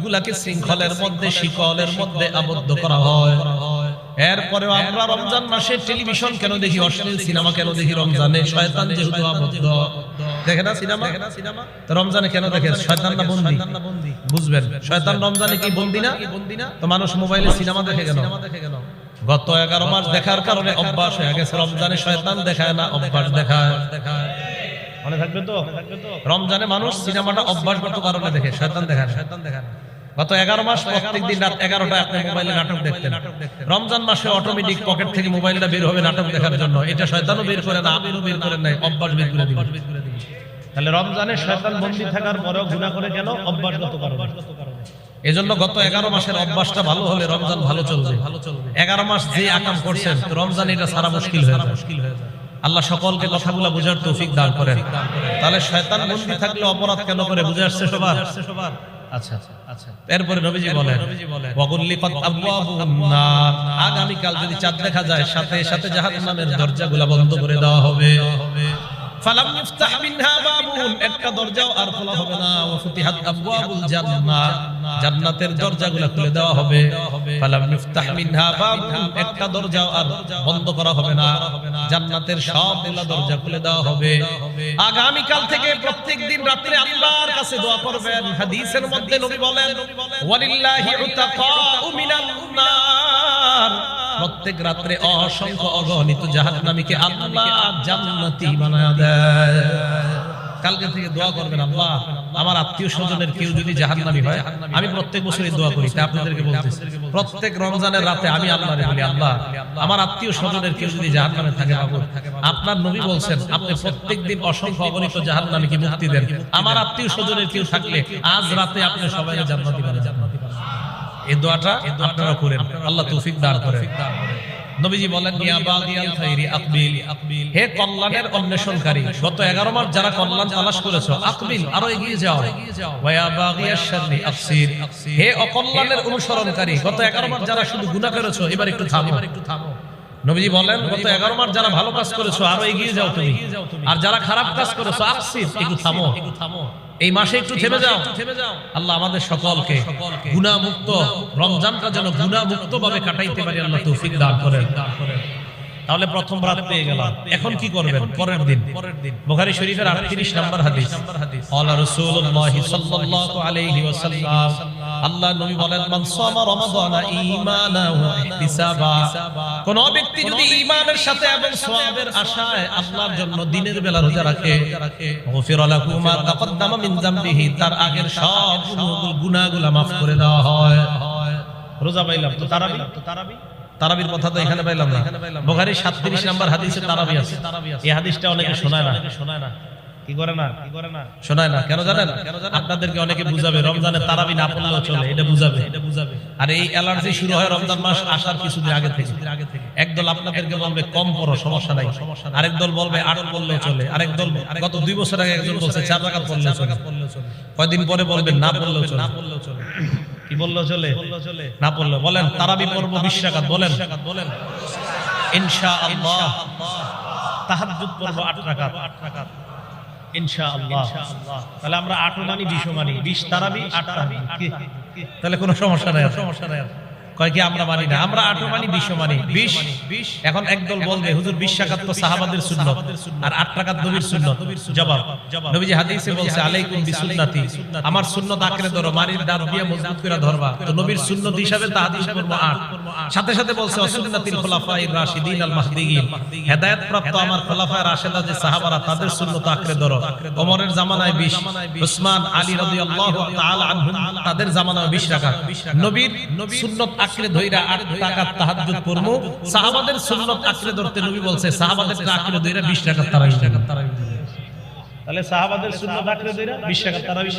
গুলাকে শৃঙ্খলের মধ্যে শিকলের মধ্যে আবদ্ধ করা হয়। এরপরেও আমরা রমজান মাসে টেলিভিশন কেন দেখি, অশ্লীল সিনেমা কেন দেখি? রমজানে শয়তান যেহেতু আবদ্ধ, দেখে না সিনেমা? তো রমজানে কেন দেখে? শয়তান না বন্দী? বুঝবেন, শয়তান রমজানে কি বন্দী না? তো মানুষ মোবাইলে সিনেমা দেখে কেন? গত 11 মাস দেখার কারণে অভ্যাস হয়ে গেছে। রমজানে শয়তান দেখায় না, অভ্যাস দেখায়। মনে থাকবে তো? রমজানে মানুষ সিনেমাটা অভ্যাসগত কারণে দেখে, শয়তান দেখায় না। গত 11 মাস প্রত্যেকদিন রাত 11টায় আপনি মোবাইলে নাটক দেখতেন। রমজান মাসে অটোমেটিক পকেট থেকে মোবাইলটা বের হবে নাটক দেখার জন্য। এটা শয়তানও বের করে না, আপনিও বের করেন নাই, অভ্যাস বের করে দিবেন। তাহলে রমজানে শয়তান বন্দী থাকার পরেও গুনাহ করে কেন? অভ্যাসগত কারণে। এজন্য গত 11 মাসের অভ্যাসটা ভালো হলে রমজান ভালো চলবে। 11 মাস যে আকাম করছেন, তো রমজান এটা সারা মুশকিল হয়ে যায়। আল্লাহ সকলকে কথাগুলো বোঝার তৌফিক দান করেন। তাহলে শয়তান বন্দী থাকলে অপরাধ কেন করে? বুঝে আসছে সবার? আচ্ছা আচ্ছা। এরপরে নবীজি বলেন, ওয়াগুল্লিকাত আবওয়াবুন নার, আগামীকাল যদি চাঁদ দেখা যায়, সাথে সাথে জাহান্নামের দরজাগুলো বন্ধ করে দেওয়া হবে। ফালাম ইফতাহ মিনহা বাবুন, একটা দরজাও আর খোলা হবে না। ওয়া ফুতিহাত আবওয়াবুল জান্নাহ, জান্নাতের দরজাগুলো খুলে দেওয়া হবে। ফালাম ইফতাহ মিনহা বাবুন, একটা দরজাও আর বন্ধ করা হবে না, জান্নাতের সবগুলো দরজা খুলে দেওয়া হবে। আগামীকাল থেকে প্রত্যেকদিন রাতে আল্লাহর কাছে দোয়া করবেন। হাদিসের মধ্যে নবী বলেন, ওয়ালিল্লাহি উতাকাউ মিনান নার, প্রত্যেক রাতে অসংখ্য অগণিত জাহান্নামীকে আল্লাহ জান্নাতি বানায়া দেয়। কালকে থেকে দোয়া করবেন, আল্লাহ আমার আত্মীয় স্বজনের কেউ যদি জাহান্নামী হয়, আমি প্রত্যেক বছরই দোয়া করি, তা আপনাদেরকে বলতেছি, প্রত্যেক রমজানের রাতে আমি আল্লাহরে বলি, আল্লাহ আমার আত্মীয় স্বজনের কেউ যদি জাহান্নামে থাকে, আপনার নবী বলছেন আপনি প্রত্যেকদিন অসংখ্য অগণিত জাহান্নামীকে মুক্তি দেন। আমার আত্মীয় স্বজনের কেউ থাকলে আজ রাতে আপনি সবাই জান্নাতি বানান। এই দোয়াটা আপনারা করেন, আল্লাহ তৌফিক দান করেন। নবীজি বলেন, ইয়া বাগিয়াল খাইরি আকবিল, হে কল্যাণের অন্বেষণকারী, গত 11 মাস যারা কল্যাণ তালাশ করেছো, আকবিল আরো এগিয়ে যাও। ওয়া ইয়া বাগিয়াশ শাররি আকসির, হে অকল্যাণের অনুসরণকারী, গত 11 মাস যারা শুধু গুনাহ করেছো, এবার একটু থামো। নবীজি বলেন, গত 11 মাস যারা ভালো কাজ করেছো, আরো এগিয়ে যাও তুমি। আর যারা খারাপ কাজ করেছো, আকসির, একটু থামো। এই মাসে একটু থেমে যাও। আল্লাহ আমাদের সকলকে গুনাহ মুক্ত রমজানটা যেন গুনাহ মুক্ত ভাবে কাটাইতে পারি, আল্লাহ তৌফিক দান করেন। তাহলে প্রথম রাত পেয়ে গেলাম, এখন কি করবেন? পরের দিন বুখারী শরীফের 38 নম্বর হাদিস, ক্বালা রাসূলুল্লাহ সাল্লাল্লাহু আলাইহি ওয়াসাল্লাম, আল্লাহ নবী বলেন, মান সামা রমাদানা ঈমানান ওয়া ইহতিসাবা, কোন ব্যক্তি যদি ঈমানের সাথে এবং সওয়াবের আশায় আল্লাহর জন্য দিনের বেলা রোজা রাখে, গফিরা লাহু মা তাকদ্দামা মিন যামবিহি, তার আগের সব গুনাহগুলো maaf করে দেওয়া হয়। রোজা পাইলাম তো তারাবির কথা তো এখানে পাইলাম না। বুখারী 37 নম্বর হাদিসে তারাবি আছে। এই হাদিসটা অনেকে শোনায় না, কি করে না শোনায় না, কেন জানেন? আপনাদেরকে অনেকে বুঝাবে রমজানে তারাবি না পড়লেও চলে, এটা বুঝাবে। আর এই অ্যালার্জি শুরু হয় রমজান মাস আসার কিছুদিন আগে থেকে। একদল আপনাদেরকে বলবে কম পড়ো, সমস্যা নাই, আরেক দল বলবে 8 পড়লেও চলে, আরেক দল গত 2 বছর আগে একজন বলছে 4 রাকাত পড়লেও চলে, কয়দিন পরে বলবেন না পড়লেও চলে। কি বললেও চলে? না পড়লেও বলেন তারাবি পড়বো 20 রাকাত, বলেন ইনশাআল্লাহ। তাহাজ্জুদ পড়বো 8 রাকাত ইনশাআল্লাহ। তাহলে আমরা 8 মানি 20 মানি, 20 তারাবি 8 তারাবি, তাহলে কোনো সমস্যা নাই। কয় কি আমরা মানি না, আমরা 8 মানি 20 মানি 20। এখন একদল বলবে হুজুর 20 রাকাত তো সাহাবাদের সুন্নাত আর 8 রাকাত নবীর সুন্নাত। জবাব, নবীজি হাদিসে বলছে আলাইকুম বিসুন্নতি, আমার সুন্নাত আঁকড়ে ধরো, মারির দাঁত দিয়ে মজবুত করে ধরবা। তো নবীর সুন্নাত হিসাবে তাহাজ্জুদ পড়বো 8, সাথে সাথে বলছে সুন্নাতিল খুলাফায়ে রাশিদিন আল মাহদিয়িন, হেদায়েত প্রাপ্ত আমার খুলাফায়ে রাশিদা যে সাহাবারা, তাদের সুন্নাত আঁকড়ে ধরো। ওমরের জামানায় 20, উসমান আলী রাদিয়াল্লাহু তাআলা আনহুম তাদের জামানায় 20 রাকাত। নবীর সুন্নাত আঁকড়ে ধইরা 8 রাকাত তাহাজ্জুদ পড়মু। সাহাবাদের সুন্নাত আঁকড়ে ধরতে নবী বলছে সাহাবাদের আঁকড়ে ধইরা 20 রাকাত তারাবি। তাহলে সাহাবাদের সুন্নাত আঁকড়ে ধইরা 20 রাকাত তারাবি,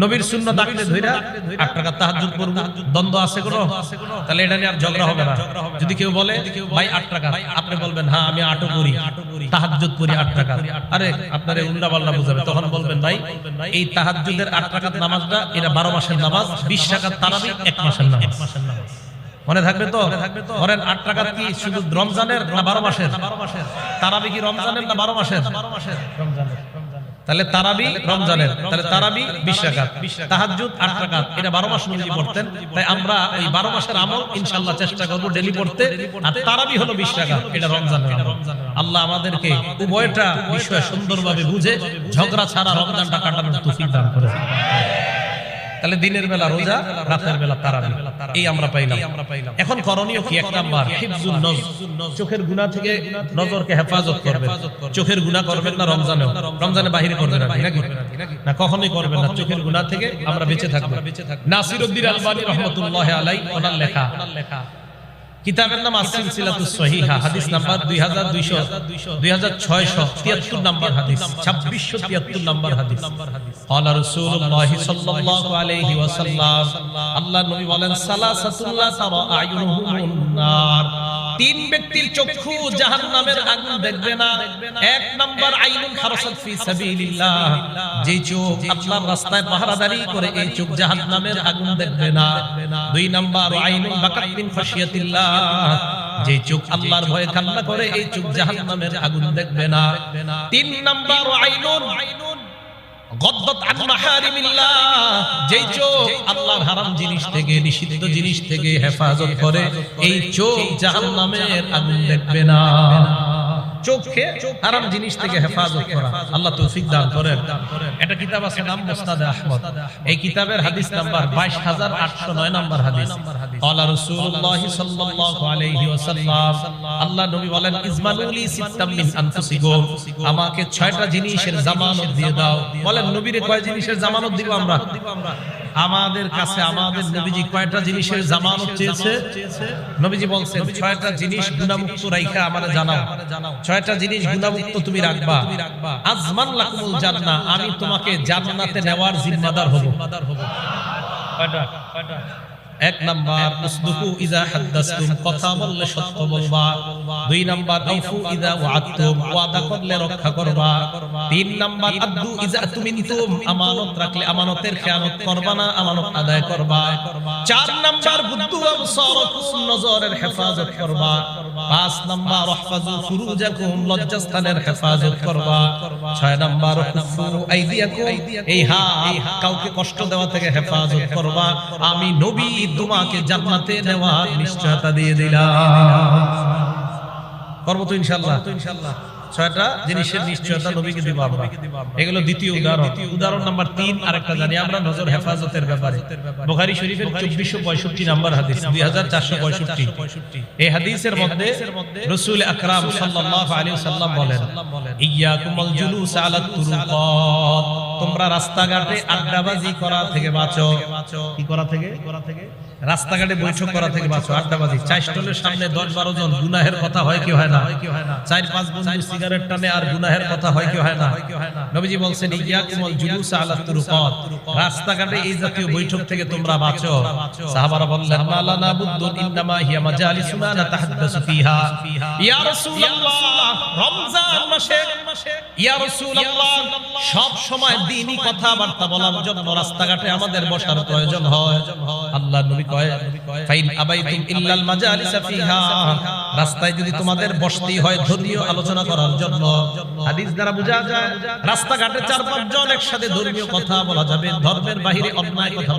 নবীর সুন্নাত আঁকড়ে ধইরা 8 রাকাত তাহাজ্জুদ পড়মু। দ্বন্দ্ব আছে কোনো? তাহলে এটা নিয়ে আর ঝগড়া হবে না। যদি কেউ বলে ভাই 8 রাকাত, আপনি বলবেন হ্যাঁ আমি 8 করি, তাহাজ্জুদ পড়ি 8 রাকাত। আরে আপনারে উল্টা পাল্টা বুঝাবে, তখন বলবেন ভাই এই তাহাজ্জুদের 8 রাকাত নামাজটা এটা 12 মাসের নামাজ, 20 রাকাত তারাবি 1 মাসের নামাজ। মনে থাকবে তো? ধরেন 8 রাকাত কি শুধু রমজানের না 12 মাসের? তারাবি কি রমজানের না 12 মাসের? রমজানের। তাহলে তারাবি রমজানের, তাহলে তারাবি 20 রাকাত, তাহাজ্জুদ 8 রাকাত, এটা 12 মাস নবীজি পড়তেন। তাই আমরা ওই 12 মাসের আমল ইনশাআল্লাহ চেষ্টা করব ডেইলি পড়তে। আর তারাবি হলো 20 রাকাত, এটা রমজানের আমল। আল্লাহ আমাদেরকে উভয়টা বিষয় সুন্দরভাবে বুঝে ঝগড়া ছাড়া রমজানটা কাটানোর তৌফিক দান করেন। তাহলে দিনের বেলা রোজা, রাতের বেলা তারাবি, এই আমরা পাইলাম। এখন করণীয় কি? 1 নাম্বার হিফজুন নজর, চোখের গুনাহ থেকে নজরকে হেফাজত করবেন। চোখের গুনাহ করবেন না রমজানেও, রমজানে বাহিরে করবেন নাকি? না, কখনোই করবেন না। চোখের গুনাহ থেকে আমরা বেঁচে থাকব। নাসিরউদ্দিন আলবানী রাহমাতুল্লাহি আলাইহি ওনার লেখা কিতাবের নাম আস-সিলসিলাতুস সহিহা, হাদিস নাম্বার 2673 নাম্বার হাদিস, 2673 নাম্বার হাদিস। ক্বালা রাসূলুল্লাহ সাল্লাল্লাহু আলাইহি ওয়াসাল্লাম, আল্লাহর নবী বলেন, সালাসাতুল লা তারা আয়ুনুহুমুন নার, 3 ব্যক্তির চক্ষু জাহান্নামের আগুন দেখবে না। 1 নাম্বার আইনুন হারাসাত ফি সাবিলিল্লাহ, যে চোখ আল্লাহর রাস্তায় পাহারাদারি করে, এই চোখ জাহান্নামের আগুন দেখবে না। 2 নাম্বার আইনুন বাকাত মিন খাশিয়াতিল্লাহ, যে চোখ আল্লাহর ভয়ে কান্না করে, এই চোখ জাহান্নামের আগুন দেখবে না। 3 নাম্বার আইনুন গদ্দাত আন মাহারিমিল্লাহ, যেই চোখ আল্লাহর হারাম জিনিস থেকে, নিষিদ্ধ জিনিস থেকে হেফাজত করে, এই চোখ জাহান্নামের আগুন দেখবে না। চোখকে হারাম জিনিস থেকে হেফাজত করা, আল্লাহ তৌফিক দান করেন। এটা কিতাব আছে নাম মুসনাদে আহমদ, এই কিতাবের হাদিস নাম্বার 22809 নাম্বার হাদিস। ক্বালা রাসূলুল্লাহ সাল্লাল্লাহু আলাইহি ওয়াসাল্লাম, আল্লাহ নবী বলেন, ইজমানুলি সিত্তাম মিন আনফুসিকুম, আমাকে 6টা জিনিসের জামানত দিয়ে দাও। বলেন নবীরে কয় জিনিসের জামানত দিব আমরা? আমাদের কাছে আমাদের নবীজি কয়টা জিনিসের জামানত চেয়েছে? নবীজি বলছেন 6টা জিনিস গুনাহমুক্ত রাইখা আমারে জানাও। 6টা জিনিস গুনাহমুক্ত তুমি রাখবা। আজমান লাকুমুল জান্নাহ, আমি তোমাকে জান্নাতে নেওয়ার জিম্মাদার হব। কয়টা? 1 নাম্বার উসদুকু ইযা হাদাসতুম, কথা বললে সত্য বলবা। 2 নাম্বার আউফু ইযা ওয়াআদতুম, ওয়াদা করলে রক্ষা করবা। 3 নাম্বার আদু ইযা তুমিনতুম, আমানত রাখলে আমানতের খেয়ানত করবা না, আমানত আদায় করবা। 4 নাম্বার বুদ্দু আবসারাকুম, নজরের হেফাজত করবা। 5 নাম্বার ইহফাজু ফুরুজাকুম, লজ্জাস্থানের হেফাজত করবা। 6 নাম্বার কুফু আইদিয়াকুম, এই হাত কাউকে কষ্ট দেওয়া থেকে হেফাজত করবা। আমি নবী তোমাকে জান্নাতে নেওয়ার নিশ্চয়তা দিয়ে দিলাম। করব তো ইনশাআল্লাহ। 6টা জিনিসের নিশ্চয়তা নবীকে দিব আমরা। এগুলো দ্বিতীয় উদাহরণ। উদাহরণ নাম্বার 3 আরেকটা জানি আমরা নজর হেফাজতের ব্যাপারে। বুখারী শরীফের 2465 নাম্বার হাদিস, 2465। এই হাদিসের মধ্যে রাসূল আকরাম সাল্লাল্লাহু আলাইহি ওয়াসাল্লাম বলেন, ইয়্যাকুমুল জুলুস আলা তুরুকাত, তোমরা রাস্তাঘাটে আড্ডাবাজি করা থেকে বাঁচো। কি করা থেকে? রাস্তাঘাটে বৈঠক করা থেকে বাঁচো, আড্ডাবাজি। 4 স্টলের সামনে 10-12 জন, গুনাহের কথা হয় কি হয় না? 4-5 বন্ধু সিগারেট টানে আর গুনাহের কথা হয় কি হয় না? নবীজি বলছেন, ইয়্যাকুমুল জুলুস আলা তুরুকাত, রাস্তাঘাটে এই জাতীয় বৈঠক থেকে তোমরা বাঁচো। সাহাবারা বললেন, মা লানা বুদ্দুন ইন্নামা হিয়া মাজালিসুনা নাতাহাদ্দাসু ফিহা, ইয়া রাসূলুল্লাহ, রমজান মাসে ইয়া রাসূলুল্লাহ সব সময় দ্বীনি কথাবার্তা বলার জন্য রাস্তাঘাটে আমাদের বসার প্রয়োজন হয়। আল্লাহর নবী কয়, ফাইন আবাইতুম ইল্লাল মাজালিসা ফিহা, রাস্তায় যদি তোমাদের বসতেই হয় ধর্মীয় আলোচনা করার জন্য। হাদিস দ্বারা বোঝা যায় রাস্তাঘাটে 4-5 জন একসাথে ধর্মীয় কথা বলা যাবে, ধর্মের বাইরে অন্যায় কথা